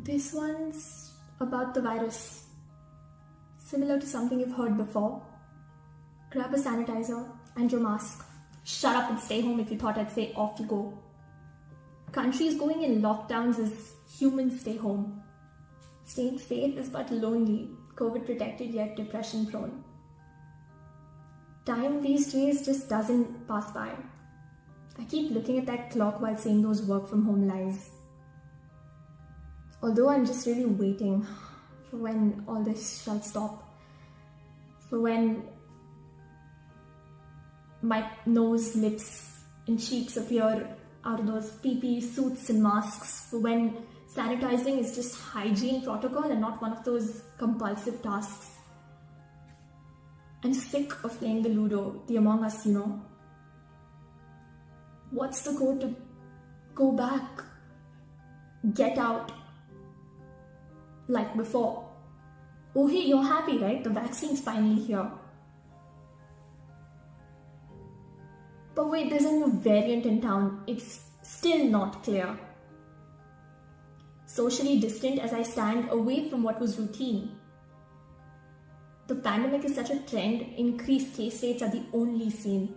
This one's about the virus. Similar to something you've heard before. Grab a sanitizer and your mask. Shut up and stay home if you thought I'd say off you go. Countries going in lockdowns as humans stay home. Staying safe is but lonely, COVID protected yet depression prone. Time these days just doesn't pass by. I keep looking at that clock while saying those work from home lies. Although I'm just really waiting for when all this shall stop. For when my nose, lips and cheeks appear out of those PPE suits and masks. For when sanitizing is just hygiene protocol and not one of those compulsive tasks. I'm sick of playing the Ludo, the Among Us, What's the code to go back? Get out. Like before. Oh hey, you're happy, right? The vaccine's finally here. But wait, there's a new variant in town. It's still not clear. Socially distant as I stand away from what was routine. The pandemic is such a trend, increased case rates are the only scene.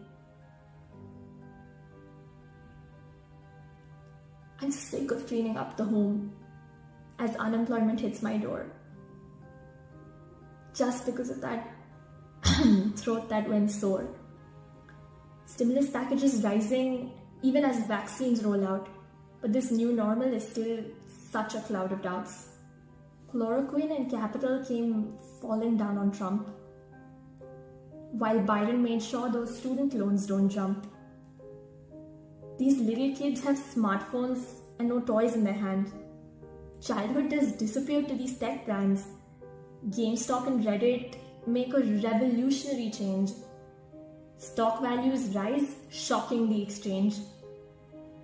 I'm sick of cleaning up the home as unemployment hits my door. Just because of that throat that went sore. Stimulus packages rising even as vaccines roll out, but this new normal is still such a cloud of doubts. Chloroquine and capital came falling down on Trump, while Biden made sure those student loans don't jump. These little kids have smartphones and no toys in their hand. Childhood has disappeared to these tech brands. GameStop and Reddit make a revolutionary change. Stock values rise, shocking the exchange.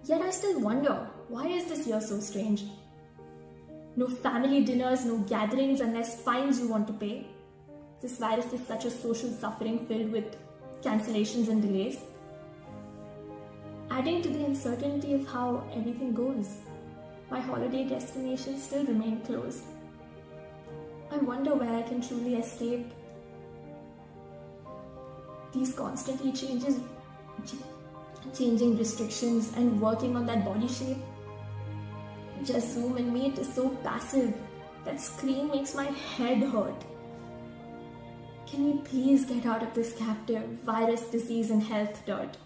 Yet I still wonder, why is this year so strange? No family dinners, no gatherings unless fines you want to pay. This virus is such a social suffering filled with cancellations and delays. Adding to the uncertainty of how everything goes, my holiday destinations still remain closed. I wonder where I can truly escape. These constantly changing restrictions and working on that body shape. Just Zoom and Meet is so passive. That screen makes my head hurt. Can we please get out of this captive virus, disease and health dirt?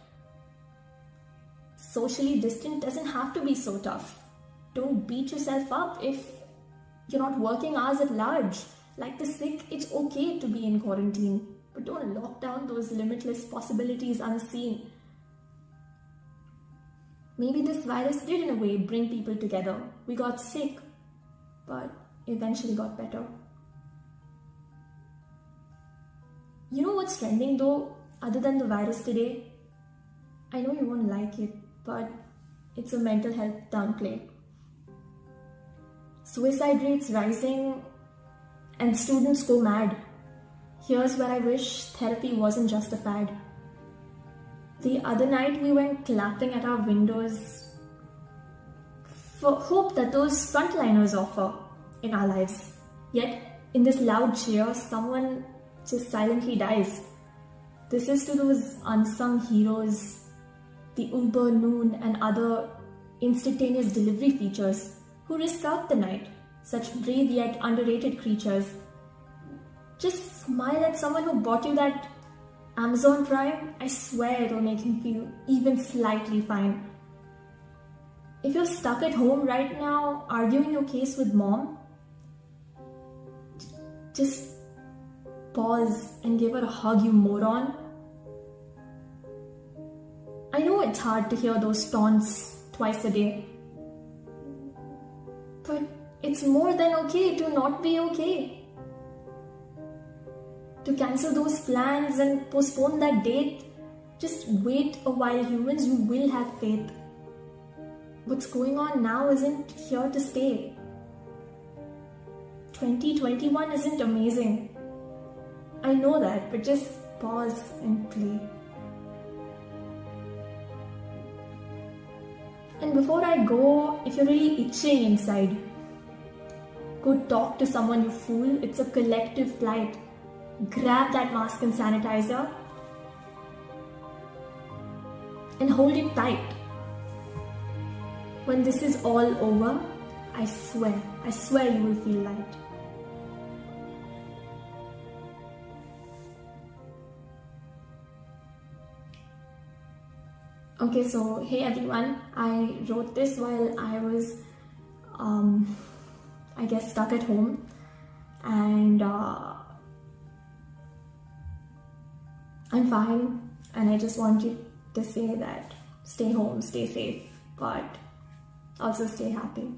Socially distant doesn't have to be so tough. Don't beat yourself up if you're not working hours at large. Like the sick, it's okay to be in quarantine, but don't lock down those limitless possibilities unseen. Maybe this virus did in a way bring people together. We got sick, but eventually got better. You know what's trending though, other than the virus today? I know you won't like it, but it's a mental health downplay. Suicide rates rising and students go mad. Here's where I wish therapy wasn't just a fad. The other night we went clapping at our windows for hope that those frontliners offer in our lives. Yet in this loud cheer, someone just silently dies. This is to those unsung heroes, the Uber, Noon and other instantaneous delivery features who risk out the night, such brave yet underrated creatures. Just smile at someone who bought you that Amazon Prime. I swear it'll make him feel even slightly fine. If you're stuck at home right now arguing your case with mom, just pause and give her a hug, you moron. I know it's hard to hear those taunts twice a day, but it's more than okay to not be okay. To cancel those plans and postpone that date. Just wait a while, humans, you will have faith. What's going on now isn't here to stay. 2021 isn't amazing. I know that, but just pause and play. And before I go, if you're really itching inside, Go talk to someone, you fool. It's a collective plight. Grab that mask and sanitizer and hold it tight. When this is all over, I swear you will feel light. Okay, so hey everyone, I wrote this while I was, I guess, stuck at home, and I'm fine, and I just wanted to say that stay home, stay safe, but also stay happy.